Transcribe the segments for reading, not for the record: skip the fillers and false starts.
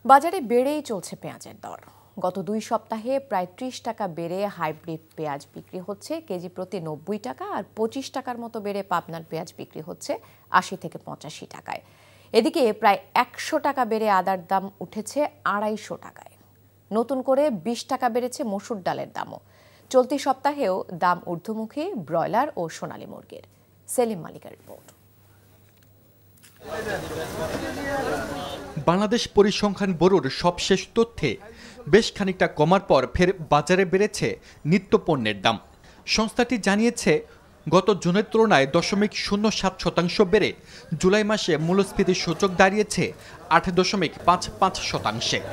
বাজারে বেড়েই চলছে পেঁয়াজের দর। গত 2 সপ্তাহে প্রায় 30 টাকা বেড়ে হাইব্রিড পেঁয়াজ বিক্রি হচ্ছে কেজি প্রতি 90 টাকা, আর 25 টাকার মতো বেড়ে পাবনার পেঁয়াজ বিক্রি হচ্ছে 80 থেকে 85 টাকায়। এদিকে প্রায় 100 টাকা বেড়ে আদার দাম উঠেছে 250 টাকায়। নতুন করে 20 টাকা বেড়েছে মসুর ডালের দামও। চলতি সপ্তাহেও দাম ঊর্ধ্বমুখী ব্রয়লার ও সোনালী মুরগির। সেলিম মালিকের রিপোর্ট। বাংলাদেশ পরিসংখ্যান ব্যুরোর সবশেষ তথ্যে বেশ খানিকটা কমার পর ফের বাজারে বেড়েছে নিত্যপণ্যের দাম। সংস্থাটি জানিয়েছে, গত জুনের তুলনায় 0.07% বেড়ে জুলাই মাসে মূল্যস্ফীতি সূচক দাঁড়িয়েছে 8.55%।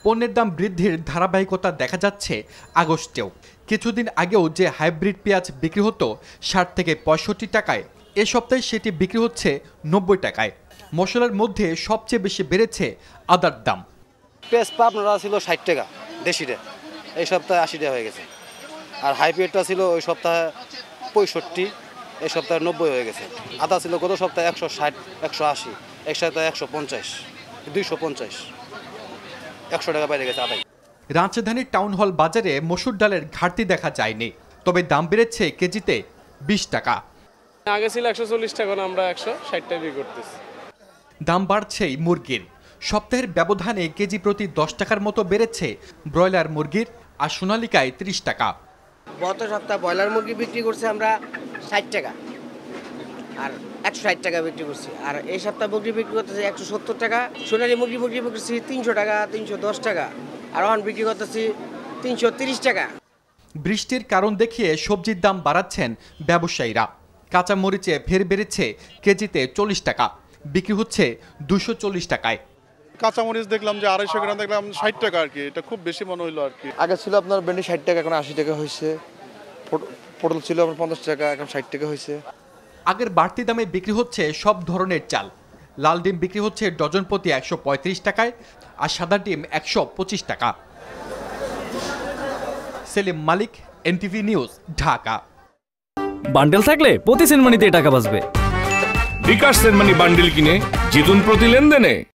পণ্যের দাম বৃদ্ধির ধারাবাহিকতা দেখা যাচ্ছে আগস্টেও। কিছুদিন আগেও যে হাইব্রিড পেঁয়াজ বিক্রি হতো 60 থেকে 65 টাকায়, এ সপ্তাহে সেটি বিক্রি হচ্ছে 90 টাকায়। মশলার মধ্যে সবচেয়ে বেশি বেড়েছে আদার দাম। পেঁয়াজ আপনারা ছিল 60 টাকা দেশিটা, এই সপ্তাহে 80 টাকা হয়ে গেছে। আর হাইব্রিডটা ছিল ওই সপ্তাহে 65, এই সপ্তাহে 90 হয়ে গেছে। আদা ছিল গত সপ্তাহে 160, 180, এক সপ্তাহে 150, 250, 100 টাকা বেড়ে গেছে আদায়। রাজধানীর টাউন হল বাজারে মসুর ডালের ঘাটতি দেখা যায়নি, তবে দাম বেড়েছে কেজিতে 20 টাকা। আগে ছিল 140 টাকা, আমরা 160 টাকা বিক্রি করতেছি। দাম বাড়ছেই মুরগির। সপ্তাহের ব্যবধানে কেজি প্রতি 10 টাকার মতো বেড়েছে ব্রয়লার মুরগির, আর সোনালিকায় 30 টাকা। গত সপ্তাহে ব্রয়লার মুরগি বিক্রি করছি আমরা 60 টাকা, আর 160 টাকা বিক্রি করছি। আর এই সপ্তাহে মুরগি বিক্রি করতেছি 170 টাকা। সোনালী মুরগি বিক্রি করছি 300 টাকা, 310 টাকা, আর এখন বিক্রি করতেছি 330 টাকা। বৃষ্টির কারণ দেখিয়ে সবজির দাম বাড়াচ্ছেন ব্যবসায়ীরা। কাঁচা মরিচে ফের বেড়েছে কেজিতে 40 টাকা, বিক্রি হচ্ছে 240 টাকায়। কাঁচামরিচ দেখলাম যে 250 গ্রাম, দেখলাম 60 টাকা আর কি। এটা খুব বেশি মনে হইলো আর কি। আগে ছিল আপনার ভেন্ডি 60 টাকা, এখন 80 টাকা হয়েছে। পটল ছিল আপনার 50 টাকা, এখন 60 টাকা হয়েছে। আগের বাড়তি দামে বিক্রি হচ্ছে সব ধরনের চাল। লাল ডিম বিক্রি হচ্ছে ডজন প্রতি 135 টাকায়, আর সাদা ডিম 125 টাকা। সেলিম মালিক, এনটিভি নিউজ, ঢাকা। বান্ডেল থাকলে প্রতি সেনমানিতে টাকা বাঁচবে। বিকাশ সেনমানি বান্ডেল কিনে জিতুন প্রতি লেনদেনে।